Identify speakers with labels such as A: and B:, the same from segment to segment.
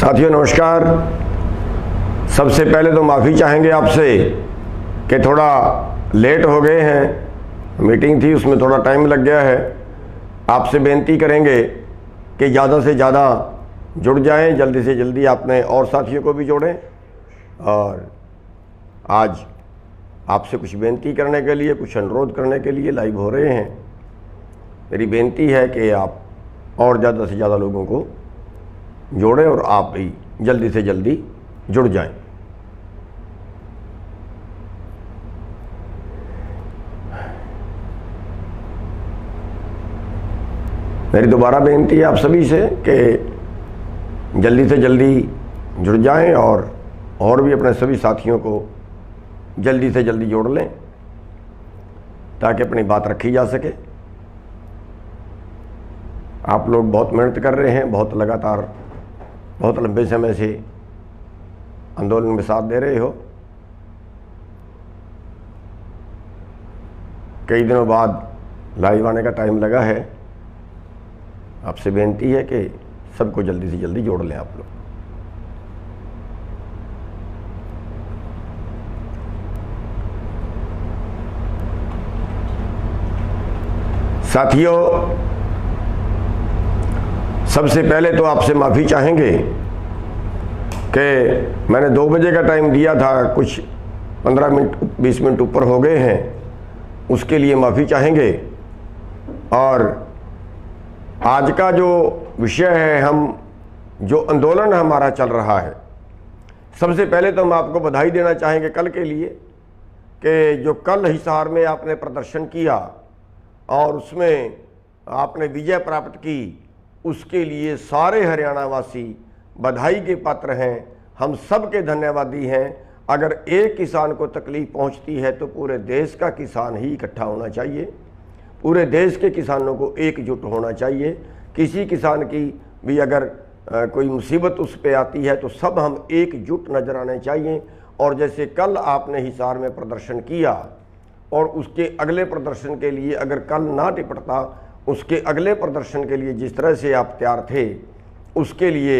A: साथियों नमस्कार। सबसे पहले तो माफ़ी चाहेंगे आपसे कि थोड़ा लेट हो गए हैं। मीटिंग थी, उसमें थोड़ा टाइम लग गया है। आपसे बेनती करेंगे कि ज़्यादा से ज़्यादा जुड़ जाएं, जल्दी से जल्दी अपने और साथियों को भी जोड़ें। और आज आपसे कुछ बेनती करने के लिए, कुछ अनुरोध करने के लिए लाइव हो रहे हैं। मेरी बेनती है कि आप और ज़्यादा से ज़्यादा लोगों को जोड़ें और आप भी जल्दी से जल्दी जुड़ जाएं। मेरी दोबारा बेनती है आप सभी से कि जल्दी से जल्दी जुड़ जाएं और भी अपने सभी साथियों को जल्दी से जल्दी जोड़ लें ताकि अपनी बात रखी जा सके। आप लोग बहुत मेहनत कर रहे हैं, बहुत लगातार बहुत लंबे समय से आंदोलन में साथ दे रहे हो। कई दिनों बाद लाइव आने का टाइम लगा है। आपसे बेनती है कि सबको जल्दी से जल्दी जोड़ लें आप लोग। साथियों, सबसे पहले तो आपसे माफ़ी चाहेंगे कि मैंने 2 बजे का टाइम दिया था, कुछ 15 मिनट 20 मिनट ऊपर हो गए हैं, उसके लिए माफ़ी चाहेंगे। और आज का जो विषय है, हम जो आंदोलन हमारा चल रहा है, सबसे पहले तो हम आपको बधाई देना चाहेंगे कल के लिए कि जो कल हिसार में आपने प्रदर्शन किया और उसमें आपने विजय प्राप्त की, उसके लिए सारे हरियाणा वासी बधाई के पात्र हैं। हम सब के धन्यवादी हैं। अगर एक किसान को तकलीफ पहुंचती है तो पूरे देश का किसान ही इकट्ठा होना चाहिए। पूरे देश के किसानों को एकजुट होना चाहिए। किसी किसान की भी अगर कोई मुसीबत उस पे आती है तो सब हम एकजुट नजर आने चाहिए। और जैसे कल आपने हिसार में प्रदर्शन किया और उसके अगले प्रदर्शन के लिए अगर कल ना निपटता, उसके अगले प्रदर्शन के लिए जिस तरह से आप तैयार थे, उसके लिए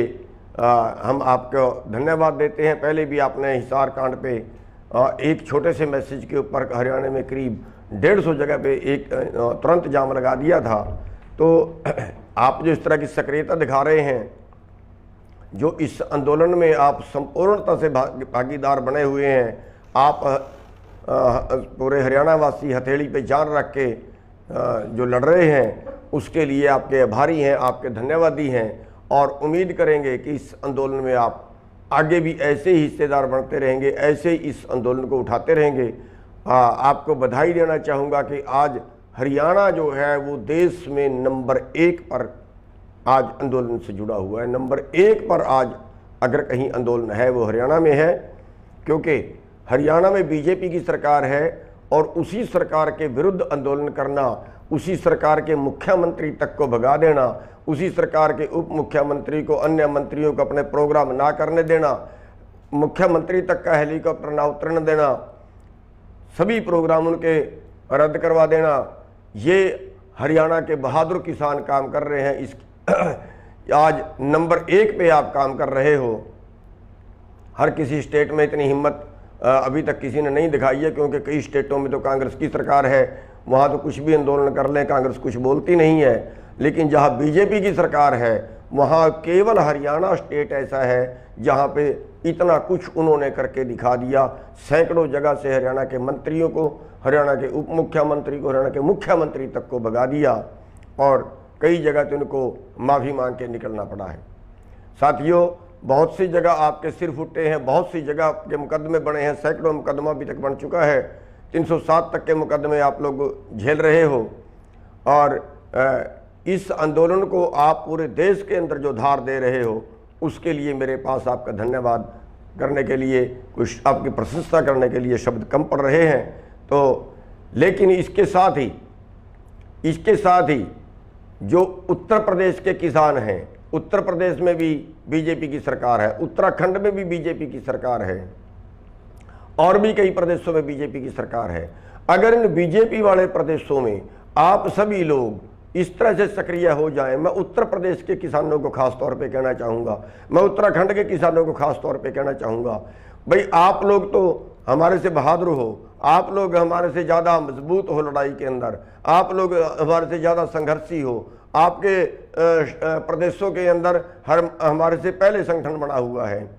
A: हम आपको धन्यवाद देते हैं। पहले भी आपने हिसार कांड पे एक छोटे से मैसेज के ऊपर हरियाणा में करीब 150 जगह पे एक तुरंत जाम लगा दिया था। तो आप जो इस तरह की सक्रियता दिखा रहे हैं, जो इस आंदोलन में आप संपूर्णता से भागीदार बने हुए हैं, आप पूरे हरियाणा वासी हथेली पे जान रख के जो लड़ रहे हैं, उसके लिए आपके आभारी हैं, आपके धन्यवादी हैं। और उम्मीद करेंगे कि इस आंदोलन में आप आगे भी ऐसे ही हिस्सेदार बनते रहेंगे, ऐसे ही इस आंदोलन को उठाते रहेंगे। आपको बधाई देना चाहूँगा कि आज हरियाणा जो है वो देश में नंबर 1 पर आज आंदोलन से जुड़ा हुआ है। नंबर 1 पर आज अगर कहीं आंदोलन है वो हरियाणा में है, क्योंकि हरियाणा में बीजेपी की सरकार है और उसी सरकार के विरुद्ध आंदोलन करना, उसी सरकार के मुख्यमंत्री तक को भगा देना, उसी सरकार के उप मुख्यमंत्री को, अन्य मंत्रियों को अपने प्रोग्राम ना करने देना, मुख्यमंत्री तक का हेलीकॉप्टर ना उतरने देना, सभी प्रोग्राम उनके रद्द करवा देना, ये हरियाणा के बहादुर किसान काम कर रहे हैं। इस आज नंबर 1 पे आप काम कर रहे हो। हर किसी स्टेट में इतनी हिम्मत अभी तक किसी ने नहीं दिखाई है, क्योंकि कई स्टेटों में तो कांग्रेस की सरकार है, वहाँ तो कुछ भी आंदोलन कर लें कांग्रेस कुछ बोलती नहीं है। लेकिन जहाँ बीजेपी की सरकार है, वहाँ केवल हरियाणा स्टेट ऐसा है जहाँ पे इतना कुछ उन्होंने करके दिखा दिया। सैकड़ों जगह से हरियाणा के मंत्रियों को, हरियाणा के उप मुख्यमंत्री को, हरियाणा के मुख्यमंत्री तक को भगा दिया और कई जगह तो उनको माफ़ी मांग के निकलना पड़ा है। साथियों, बहुत सी जगह आपके सिर फुटे हैं, बहुत सी जगह के मुकदमे बने हैं, सैकड़ों मुकदमा अभी तक बन चुका है। 307 तक के मुकदमे आप लोग झेल रहे हो। और इस आंदोलन को आप पूरे देश के अंदर जो धार दे रहे हो, उसके लिए मेरे पास आपका धन्यवाद करने के लिए, कुछ आपकी प्रशंसा करने के लिए शब्द कम पड़ रहे हैं। तो लेकिन इसके साथ ही जो उत्तर प्रदेश के किसान हैं, उत्तर प्रदेश में भी बीजेपी की सरकार है, उत्तराखंड में भी बीजेपी की सरकार है, और भी कई प्रदेशों में बीजेपी की सरकार है। अगर इन बीजेपी वाले प्रदेशों में आप सभी लोग इस तरह से सक्रिय हो जाएं। मैं उत्तर प्रदेश के किसानों को खास तौर पे कहना चाहूँगा, मैं उत्तराखंड के किसानों को खास तौर पे कहना चाहूँगा, भाई आप लोग तो हमारे से बहादुर हो, आप लोग हमारे से ज़्यादा मजबूत हो लड़ाई के अंदर, आप लोग हमारे से ज़्यादा संघर्षी हो, आपके प्रदेशों के अंदर हमारे से पहले संगठन बना हुआ है,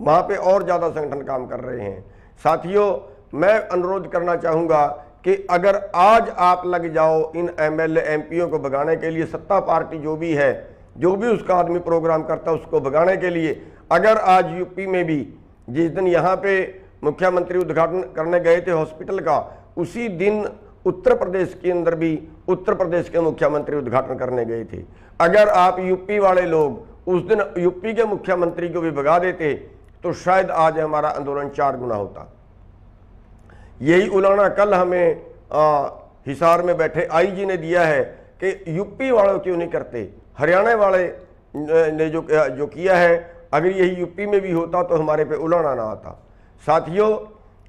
A: वहाँ पे और ज़्यादा संगठन काम कर रहे हैं। साथियों, मैं अनुरोध करना चाहूँगा कि अगर आज आप लग जाओ इन एमएलए एमपीओ को भगाने के लिए, सत्ता पार्टी जो भी है, जो भी उसका आदमी प्रोग्राम करता है उसको भगाने के लिए, अगर आज यूपी में भी जिस दिन यहाँ पे मुख्यमंत्री उद्घाटन करने गए थे हॉस्पिटल का, उसी दिन उत्तर प्रदेश के अंदर भी उत्तर प्रदेश के मुख्यमंत्री उद्घाटन करने गए थे। अगर आप यूपी वाले लोग उस दिन यूपी के मुख्यमंत्री को भी भगा देते तो शायद आज हमारा आंदोलन 4 गुना होता। यही उलाना कल हमें हिसार में बैठे आईजी ने दिया है कि यूपी वालों क्यों नहीं करते, हरियाणा वाले ने जो किया है, अगर यही यूपी में भी होता तो हमारे पे उलाना ना आता। साथियों,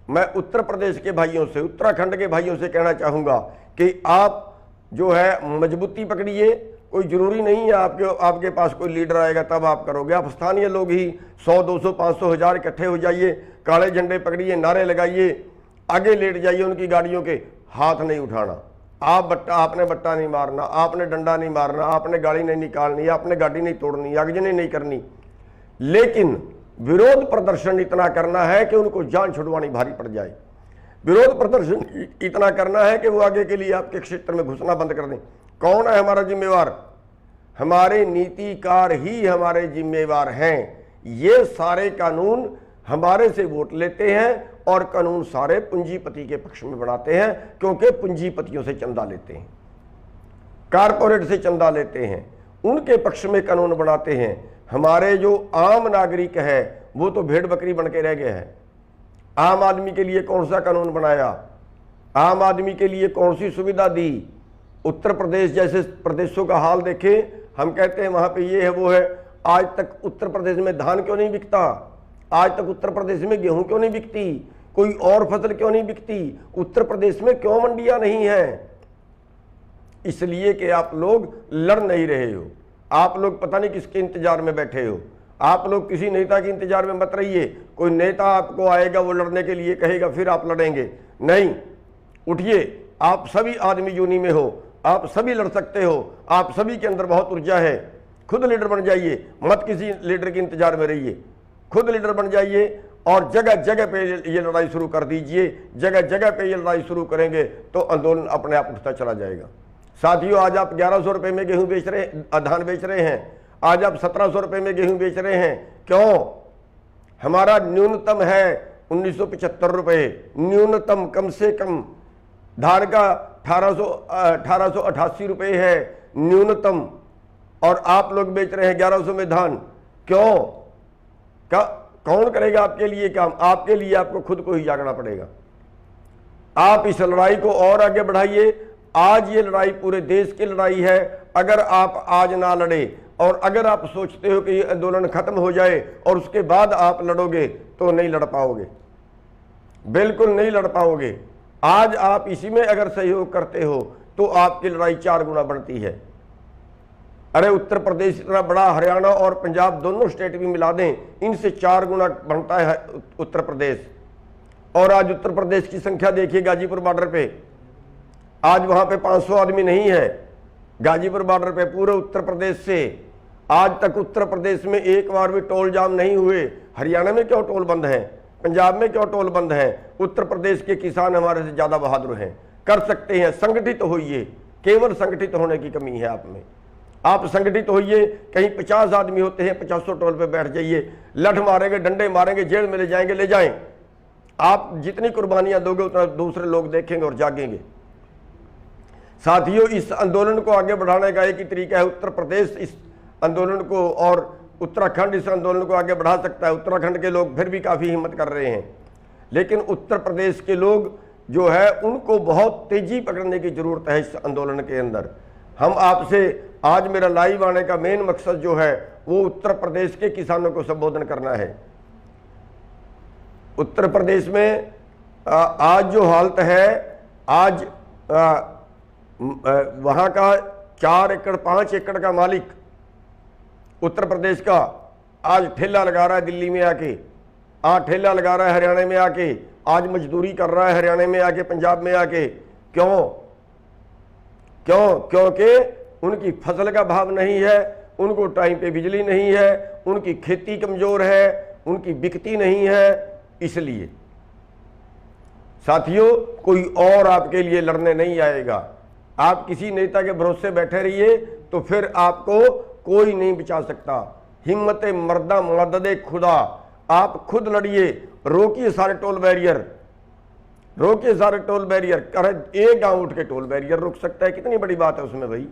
A: मैं उत्तर प्रदेश के भाइयों से, उत्तराखंड के भाइयों से कहना चाहूँगा कि आप जो है मजबूती पकड़िए। कोई ज़रूरी नहीं है आपके पास कोई लीडर आएगा तब आप करोगे। आप स्थानीय लोग ही 100, 200, 500, 1000 इकट्ठे हो जाइए, काले झंडे पकड़िए, नारे लगाइए, आगे लेट जाइए उनकी गाड़ियों के, हाथ नहीं उठाना। आपने बट्टा नहीं मारना, आपने डंडा नहीं मारना, आपने गाड़ी नहीं निकालनी, आपने गाड़ी नहीं तोड़नी, आगजनी नहीं करनी, लेकिन विरोध प्रदर्शन इतना करना है कि उनको जान छुड़वानी भारी पड़ जाए। विरोध प्रदर्शन इतना करना है कि वो आगे के लिए आपके क्षेत्र में घुसना बंद कर दें। कौन है हमारा जिम्मेवार? हमारे नीतिकार ही हमारे जिम्मेवार हैं। ये सारे कानून हमारे से वोट लेते हैं और कानून सारे पूंजीपति के पक्ष में बनाते हैं, क्योंकि पूंजीपतियों से चंदा लेते हैं, कारपोरेट से चंदा लेते हैं, उनके पक्ष में कानून बनाते हैं। हमारे जो आम नागरिक है वो तो भेड़ बकरी बन के रह गए हैं। आम आदमी के लिए कौन सा कानून बनाया, आम आदमी के लिए कौन सी सुविधा दी? उत्तर प्रदेश जैसे प्रदेशों का हाल देखें, हम कहते हैं वहाँ पे ये है वो है, आज तक उत्तर प्रदेश में धान क्यों नहीं बिकता? आज तक उत्तर प्रदेश में गेहूं क्यों नहीं बिकती? कोई और फसल क्यों नहीं बिकती? उत्तर प्रदेश में क्यों मंडियां नहीं हैं? इसलिए कि आप लोग लड़ नहीं रहे हो। आप लोग पता नहीं किसके इंतजार में बैठे हो। आप लोग किसी नेता के इंतजार में मत रहिए। कोई नेता आपको आएगा वो लड़ने के लिए कहेगा फिर आप लड़ेंगे, नहीं। उठिए, आप सभी आदमी यूनी में हो, आप सभी लड़ सकते हो, आप सभी के अंदर बहुत ऊर्जा है। खुद लीडर बन जाइए, मत किसी लीडर के इंतजार में रहिए, खुद लीडर बन जाइए और जगह जगह पे ये लड़ाई शुरू कर दीजिए। जगह जगह पे ये लड़ाई शुरू करेंगे तो आंदोलन अपने आप उठता चला जाएगा। साथियों, आज आप 1100 रुपये में गेहूं बेच रहे, धान बेच रहे हैं, आज आप 1700 रुपये में गेहूं बेच रहे हैं। क्यों? हमारा न्यूनतम है 1975 रुपये, न्यूनतम, कम से कम। धान का 1888 रुपये है न्यूनतम, और आप लोग बेच रहे हैं 1100 में धान। क्यों? कौन करेगा आपके लिए काम? आपके लिए आपको खुद को ही जागना पड़ेगा। आप इस लड़ाई को और आगे बढ़ाइए। आज ये लड़ाई पूरे देश की लड़ाई है। अगर आप आज ना लड़े और अगर आप सोचते हो कि ये आंदोलन खत्म हो जाए और उसके बाद आप लड़ोगे तो नहीं लड़ पाओगे, बिल्कुल नहीं लड़ पाओगे। आज आप इसी में अगर सहयोग करते हो तो आपकी लड़ाई 4 गुना बढ़ती है। अरे उत्तर प्रदेश इतना बड़ा, हरियाणा और पंजाब दोनों स्टेट भी मिला दें, इनसे 4 गुना बनता है उत्तर प्रदेश। और आज उत्तर प्रदेश की संख्या देखिए, गाजीपुर बॉर्डर पे आज वहां पे 500 आदमी नहीं है। गाजीपुर बॉर्डर पे पूरे उत्तर प्रदेश से आज तक उत्तर प्रदेश में एक बार भी टोल जाम नहीं हुए। हरियाणा में क्यों टोल बंद है? पंजाब में क्यों टोल बंद है? उत्तर प्रदेश के किसान हमारे से ज्यादा बहादुर हैं, कर सकते हैं। संगठित होइए, केवल संगठित होने की कमी है आप में। आप संगठित होइए। कहीं 50 आदमी होते हैं, 50 टोल पे बैठ जाइए, लठ मारेंगे, डंडे मारेंगे, जेल में ले जाएंगे, ले जाएं। आप जितनी कुर्बानियां दोगे उतना दूसरे लोग देखेंगे और जागेंगे। साथियों, इस आंदोलन को आगे बढ़ाने का एक ही तरीका है। उत्तर प्रदेश इस आंदोलन को और उत्तराखंड इस आंदोलन को आगे बढ़ा सकता है। उत्तराखंड के लोग फिर भी काफ़ी हिम्मत कर रहे हैं, लेकिन उत्तर प्रदेश के लोग जो है उनको बहुत तेजी पकड़ने की ज़रूरत है इस आंदोलन के अंदर। हम आपसे आज मेरा लाइव आने का मेन मकसद जो है वो उत्तर प्रदेश के किसानों को संबोधन करना है। उत्तर प्रदेश में आज जो हालत है, आज वहाँ का 4 एकड़ 5 एकड़ का मालिक उत्तर प्रदेश का आज ठेला लगा रहा है दिल्ली में आके, आज ठेला लगा रहा है हरियाणा में आके, आज मजदूरी कर रहा है हरियाणा में आके, पंजाब में आके। क्यों? क्योंकि उनकी फसल का भाव नहीं है, उनको टाइम पे बिजली नहीं है, उनकी खेती कमजोर है, उनकी बिकती नहीं है। इसलिए साथियों, कोई और आपके लिए लड़ने नहीं आएगा। आप किसी नेता के भरोसे बैठे रहिए तो फिर आपको कोई नहीं बचा सकता। हिम्मत मर्दा मदद खुदा, आप खुद लड़िए, रोकिए सारे टोल बैरियर, रोकिए सारे टोल बैरियर। कर एक गांव उठ के टोल बैरियर रोक सकता है, कितनी बड़ी बात है उसमें भाई।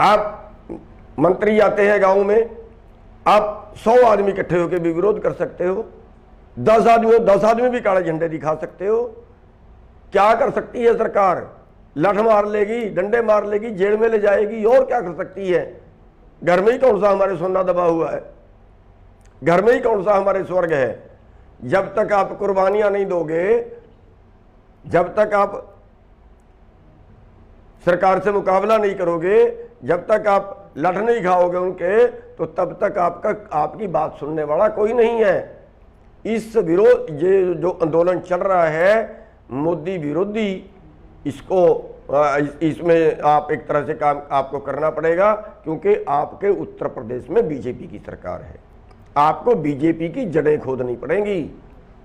A: आप मंत्री आते हैं गांव में, आप 100 आदमी इकट्ठे होकर भी विरोध कर सकते हो, 10 आदमी भी काले झंडे दिखा सकते हो। क्या कर सकती है सरकार? लठ मार लेगी, डंडे मार लेगी, जेल में ले जाएगी, और क्या कर सकती है? घर में ही कौन सा हमारे सोना दबा हुआ है? घर में ही कौन सा हमारे स्वर्ग है? जब तक आप कुर्बानियां नहीं दोगे, जब तक आप सरकार से मुकाबला नहीं करोगे, जब तक आप लठ नहीं खाओगे उनके, तो तब तक आपकी बात सुनने वाला कोई नहीं है। इस विरोध, ये जो आंदोलन चल रहा है मोदी विरोधी, इसमें आप एक तरह से काम आपको करना पड़ेगा, क्योंकि आपके उत्तर प्रदेश में बीजेपी की सरकार है। आपको बीजेपी की जड़ें खोदनी पड़ेंगी,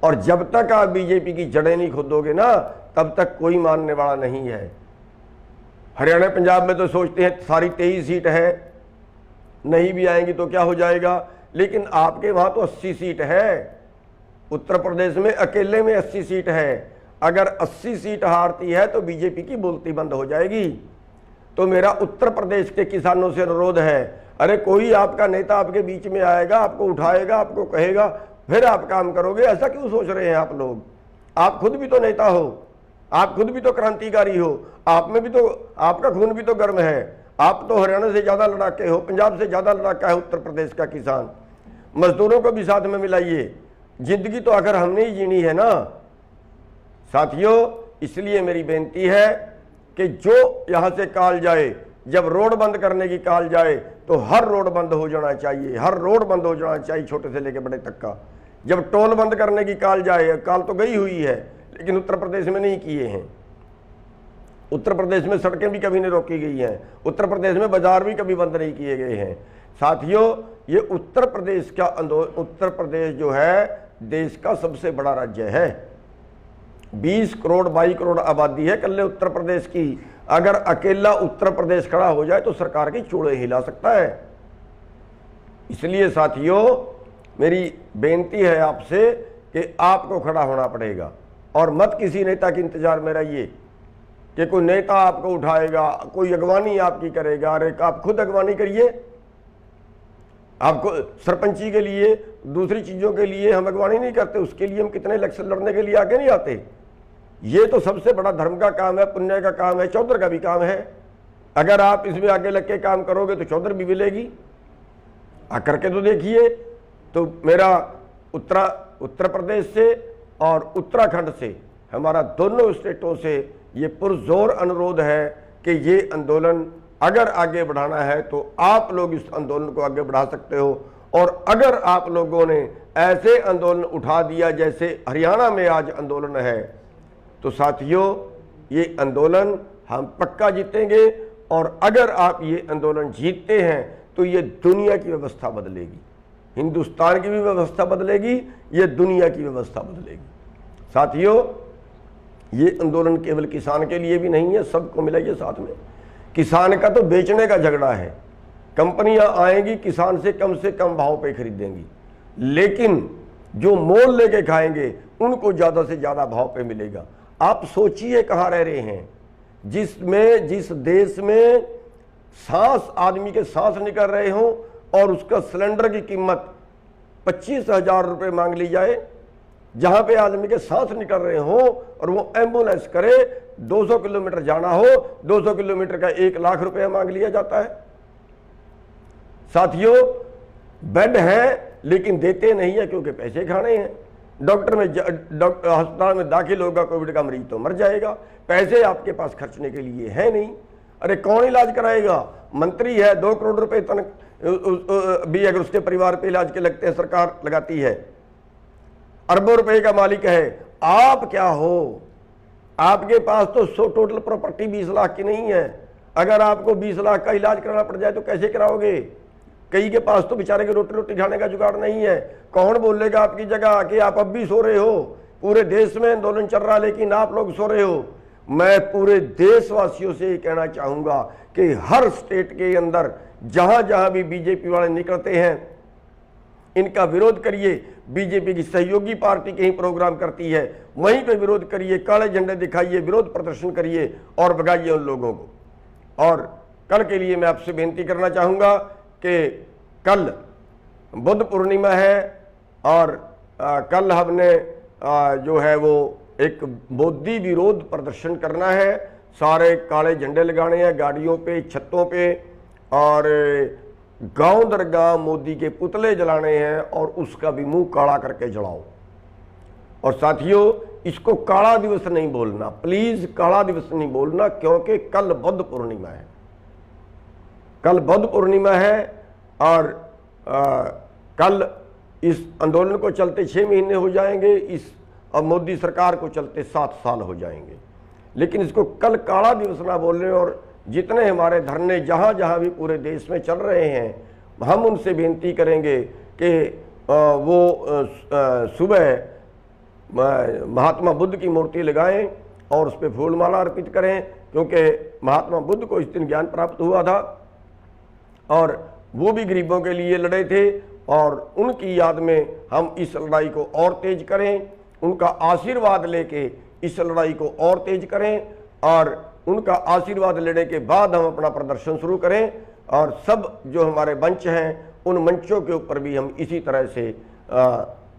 A: और जब तक आप बीजेपी की जड़ें नहीं खोदोगे ना, तब तक कोई मानने वाला नहीं है। हरियाणा पंजाब में तो सोचते हैं सारी 23 सीट है, नहीं भी आएंगी तो क्या हो जाएगा, लेकिन आपके वहां तो 80 सीट है। उत्तर प्रदेश में अकेले में 80 सीट है। अगर 80 सीट हारती है तो बीजेपी की बोलती बंद हो जाएगी। तो मेरा उत्तर प्रदेश के किसानों से अनुरोध है, अरे कोई आपका नेता आपके बीच में आएगा, आपको उठाएगा, आपको कहेगा, फिर आप काम करोगे। ऐसा क्यों सोच रहे हैं आप लोग? आप खुद भी तो नेता हो, आप खुद भी तो क्रांतिकारी हो, आप में भी तो, आपका खून भी तो गर्म है। आप तो हरियाणा से ज्यादा लड़ाके हो, पंजाब से ज्यादा लड़ाका है उत्तर प्रदेश का किसान। मजदूरों को भी साथ में मिलाइए, जिंदगी तो आखिर हमने ही जीनी है ना साथियों। इसलिए मेरी बेनती है कि जो यहां से कॉल जाए, जब रोड बंद करने की कॉल जाए तो हर रोड बंद हो जाना चाहिए, हर रोड बंद हो जाना चाहिए, छोटे से लेकर बड़े तक का। जब टोल बंद करने की कॉल जाए, कॉल तो गई हुई है, लेकिन उत्तर प्रदेश में नहीं किए हैं। उत्तर प्रदेश में सड़कें भी कभी नहीं रोकी गई हैं, उत्तर प्रदेश में बाजार भी कभी बंद नहीं किए गए हैं। साथियों, ये उत्तर प्रदेश का आंदोलन, उत्तर प्रदेश जो है देश का सबसे बड़ा राज्य है। 20 करोड़ 22 करोड़ आबादी है कल्ले उत्तर प्रदेश की। अगर अकेला उत्तर प्रदेश खड़ा हो जाए तो सरकार की चूड़े हिला सकता है। इसलिए साथियों, मेरी बेनती है आपसे कि आपको खड़ा होना पड़ेगा, और मत किसी नेता के इंतजार में रहिए कि कोई नेता आपको उठाएगा, कोई अगवानी आपकी करेगा। अरे आप खुद अगवानी करिए। आपको सरपंची के लिए, दूसरी चीजों के लिए हम अगवानी नहीं करते, उसके लिए हम कितने इलेक्शन लड़ने के लिए आगे नहीं आते। ये तो सबसे बड़ा धर्म का काम है, पुण्य का काम है, चौधर का भी काम है। अगर आप इसमें आगे लग के काम करोगे तो चौधर भी मिलेगी। करके तो देखिए। तो मेरा उत्तर प्रदेश से और उत्तराखंड से, हमारा दोनों स्टेटों से ये पुरजोर अनुरोध है कि ये आंदोलन अगर आगे बढ़ाना है तो आप लोग इस आंदोलन को आगे बढ़ा सकते हो। और अगर आप लोगों ने ऐसे आंदोलन उठा दिया जैसे हरियाणा में आज आंदोलन है, तो साथियों ये आंदोलन हम पक्का जीतेंगे। और अगर आप ये आंदोलन जीतते हैं तो ये दुनिया की व्यवस्था बदलेगी, हिंदुस्तान की भी व्यवस्था बदलेगी, ये दुनिया की व्यवस्था बदलेगी। साथियों, ये आंदोलन केवल किसान के लिए भी नहीं है, सबको मिलाइए साथ में। किसान का तो बेचने का झगड़ा है, कंपनियां आएंगी किसान से कम भाव पे खरीदेंगी, लेकिन जो मोल लेके खाएंगे उनको ज्यादा से ज्यादा भाव पे मिलेगा। आप सोचिए कहां रह रहे हैं, जिस देश में सांस, आदमी के सांस निकल रहे हों और उसका सिलेंडर की कीमत 25,000 रुपये मांग ली जाए, जहां पे आदमी के सांस निकल रहे हों और वो एम्बुलेंस करे, 200 किलोमीटर जाना हो, 200 किलोमीटर का 1 लाख रुपया मांग लिया जाता है। साथियों, बेड है लेकिन देते नहीं है क्योंकि पैसे खाने हैं। डॉक्टर अस्पताल में दाखिल होगा, कोविड का मरीज तो मर जाएगा, पैसे आपके पास खर्चने के लिए है नहीं। अरे कौन इलाज कराएगा? मंत्री है, 2 करोड़ रुपए भी अगर उसके परिवार पे इलाज के लगते हैं सरकार लगाती है, अरबों रुपए का मालिक है। आप क्या हो? आपके पास तो टोटल प्रॉपर्टी 20 लाख की नहीं है। अगर आपको 20 लाख का इलाज कराना पड़ जाए तो कैसे कराओगे? कई के पास तो बेचारे के रोटी रोटी खाने का जुगाड़ नहीं है। कौन बोलेगा आपकी जगह कि आप अब भी सो रहे हो? पूरे देश में आंदोलन चल रहा है लेकिन आप लोग सो रहे हो। मैं पूरे देशवासियों से ये कहना चाहूंगा कि हर स्टेट के अंदर जहां जहां भी बीजेपी वाले निकलते हैं, इनका विरोध करिए। बीजेपी की सहयोगी पार्टी कहीं प्रोग्राम करती है, वहीं पे विरोध करिए, काले झंडे दिखाइए, विरोध प्रदर्शन करिए और भगाइए उन लोगों को। और कल के लिए मैं आपसे बेनती करना चाहूँगा कि कल बुद्ध पूर्णिमा है और कल हमने जो है वो एक मोदी विरोध प्रदर्शन करना है। सारे काले झंडे लगाने हैं गाड़ियों पे, छतों पे, और गांव दर गांव मोदी के पुतले जलाने हैं और उसका भी मुंह काला करके जलाओ। और साथियों, इसको काला दिवस नहीं बोलना, प्लीज काला दिवस नहीं बोलना, क्योंकि कल बुद्ध पूर्णिमा है। कल बुद्ध पूर्णिमा है और कल इस आंदोलन को चलते 6 महीने हो जाएंगे, इस और मोदी सरकार को चलते 7 साल हो जाएंगे। लेकिन इसको कल काला दिवस ना बोलने, और जितने हमारे धरने जहाँ जहाँ भी पूरे देश में चल रहे हैं, हम उनसे बेनती करेंगे कि वो सुबह महात्मा बुद्ध की मूर्ति लगाएं और उस पर फूलमाला अर्पित करें, क्योंकि महात्मा बुद्ध को इस दिन ज्ञान प्राप्त हुआ था और वो भी गरीबों के लिए लड़े थे। और उनकी याद में हम इस लड़ाई को और तेज करें, उनका आशीर्वाद लेके इस लड़ाई को और तेज करें, और उनका आशीर्वाद लेने के बाद हम अपना प्रदर्शन शुरू करें। और सब जो हमारे मंच हैं, उन मंचों के ऊपर भी हम इसी तरह से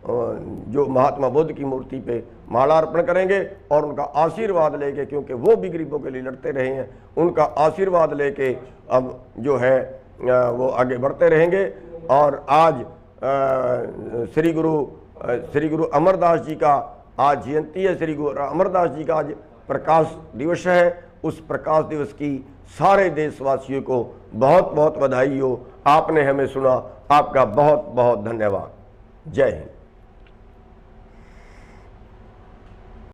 A: जो महात्मा बुद्ध की मूर्ति पे माला अर्पण करेंगे और उनका आशीर्वाद लेके, क्योंकि वो भी गरीबों के लिए लड़ते रहे हैं, उनका आशीर्वाद लेके अब जो है वो आगे बढ़ते रहेंगे। और आज श्री गुरु अमरदास जी का आज जयंती है। श्री गुरु अमरदास जी का आज प्रकाश दिवस है। उस प्रकाश दिवस की सारे देशवासियों को बहुत बहुत बधाई हो। आपने हमें सुना, आपका बहुत बहुत धन्यवाद। जय हिंद।